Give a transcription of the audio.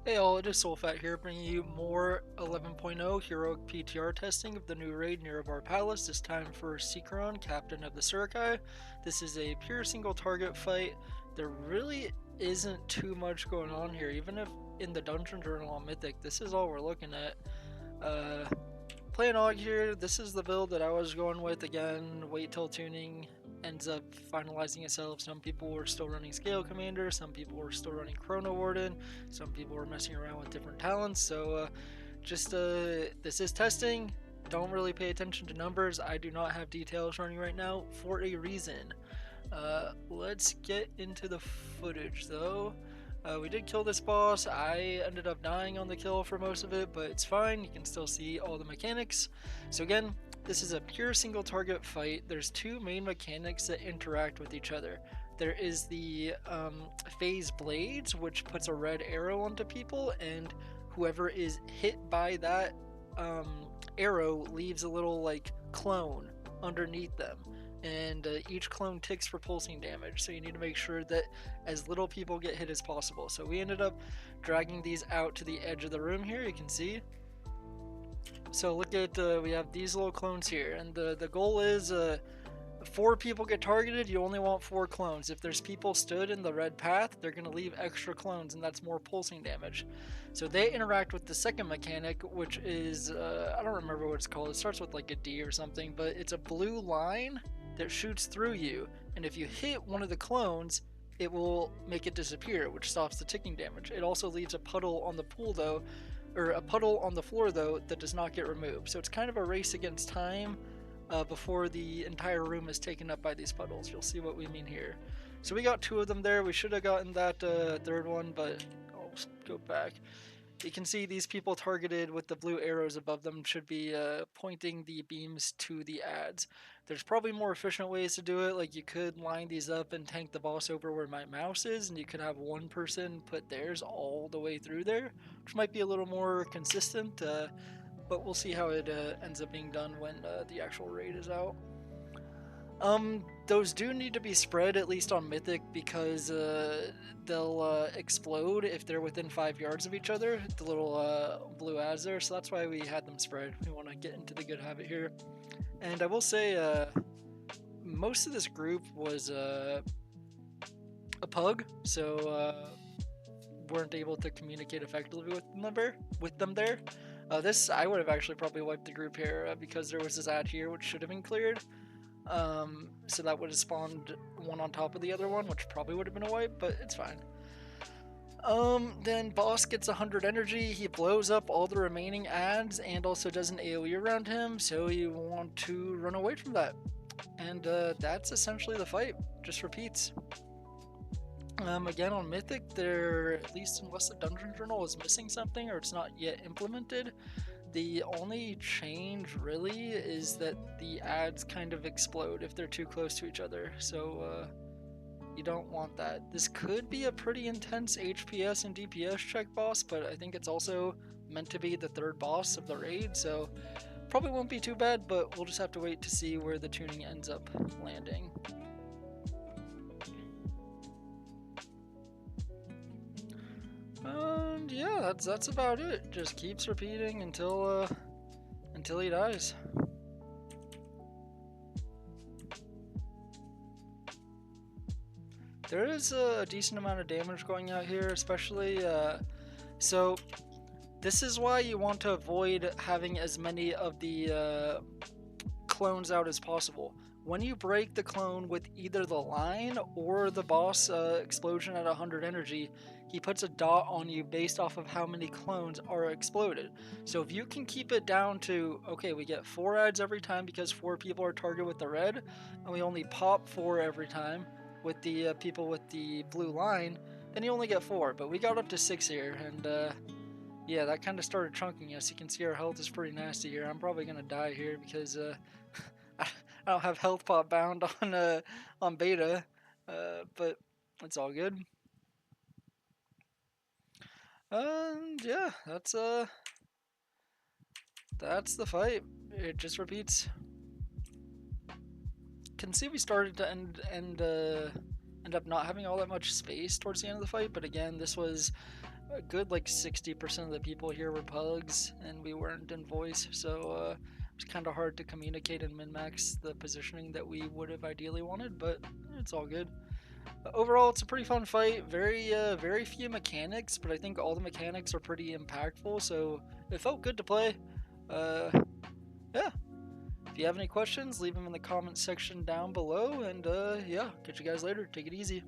Hey all, it is Sulfat here, bringing you more 11.0 heroic PTR testing of the new raid Nerub-ar Palace, this time for Sikran, Captain of the Surkai. This is a pure single target fight. There really isn't too much going on here, even if in the Dungeon Journal on Mythic, this is all we're looking at. Playing Aug here, this is the build that I was going with. Again, wait till tuning ends up finalizing itself. Some people were still running Scale Commander, some people were still running Chrono Warden, some people were messing around with different talents. So this is testing. Don't really pay attention to numbers. I do not have details running right now for a reason. Let's get into the footage though. We did kill this boss. I ended up dying on the kill for most of it, but it's fine. You can still see all the mechanics. So again, this is a pure single target fight. There's two main mechanics that interact with each other. There is the phase blades, which puts a red arrow onto people, and whoever is hit by that arrow leaves a little like clone underneath them, and each clone ticks for pulsing damage, so you need to make sure that as little people get hit as possible. So we ended up dragging these out to the edge of the room here, you can see. So look at, we have these little clones here, and the goal is 4 people get targeted, you only want 4 clones. If there's people stood in the red path, they're going to leave extra clones, and that's more pulsing damage. So they interact with the second mechanic, which is, I don't remember what it's called, it starts with like a D or something, but it's a blue line that shoots through you, and if you hit one of the clones, it will make it disappear, which stops the ticking damage. It also leaves a puddle on the pool though, or a puddle on the floor though, that does not get removed. So it's kind of a race against time before the entire room is taken up by these puddles. You'll see what we mean here. So we got 2 of them there. We should have gotten that third one, but I'll go back. You can see these people targeted with the blue arrows above them should be pointing the beams to the ads. There's probably more efficient ways to do it, like you could line these up and tank the boss over where my mouse is, and you could have one person put theirs all the way through there, which might be a little more consistent, but we'll see how it ends up being done when the actual raid is out. Those do need to be spread, at least on Mythic, because they'll explode if they're within 5 yards of each other, the little blue ads there, so that's why we had them spread. We want to get into the good habit here. And I will say, most of this group was a pug, so weren't able to communicate effectively with them there. This, I would have actually probably wiped the group here because there was this ad here which should have been cleared. So that would have spawned one on top of the other one, which probably would have been a wipe, but it's fine. Then boss gets 100 energy, he blows up all the remaining ads and also does an AoE around him, so you want to run away from that. And that's essentially the fight, just repeats. Again on Mythic, there, at least unless the Dungeon Journal is missing something or it's not yet implemented, the only change really is that the ads kind of explode if they're too close to each other, so you don't want that. This could be a pretty intense HPS and DPS check boss, but I think it's also meant to be the 3rd boss of the raid, so probably won't be too bad, but we'll just have to wait to see where the tuning ends up landing. And yeah, that's about it. Just keeps repeating until he dies. There is a decent amount of damage going out here, especially so this is why you want to avoid having as many of the clones out as possible. When you break the clone with either the line or the boss explosion at 100 energy, he puts a dot on you based off of how many clones are exploded. So if you can keep it down to, okay, we get 4 ads every time because 4 people are targeted with the red, and we only pop 4 every time with the people with the blue line, then you only get 4. But we got up to 6 here, and yeah, that kind of started chunking us. You can see our health is pretty nasty here. I'm probably gonna die here because I don't have health pot bound on beta, but it's all good. And yeah, that's the fight. It just repeats. Can see we started to end up not having all that much space towards the end of the fight, but again, this was a good like 60% of the people here were pugs, and we weren't in voice, so it was kind of hard to communicate and min-max the positioning that we would have ideally wanted, but it's all good. Overall, it's a pretty fun fight. Very few mechanics, but I think all the mechanics are pretty impactful, so it felt good to play. Uh, yeah. If you have any questions, leave them in the comments section down below, and yeah, catch you guys later. Take it easy.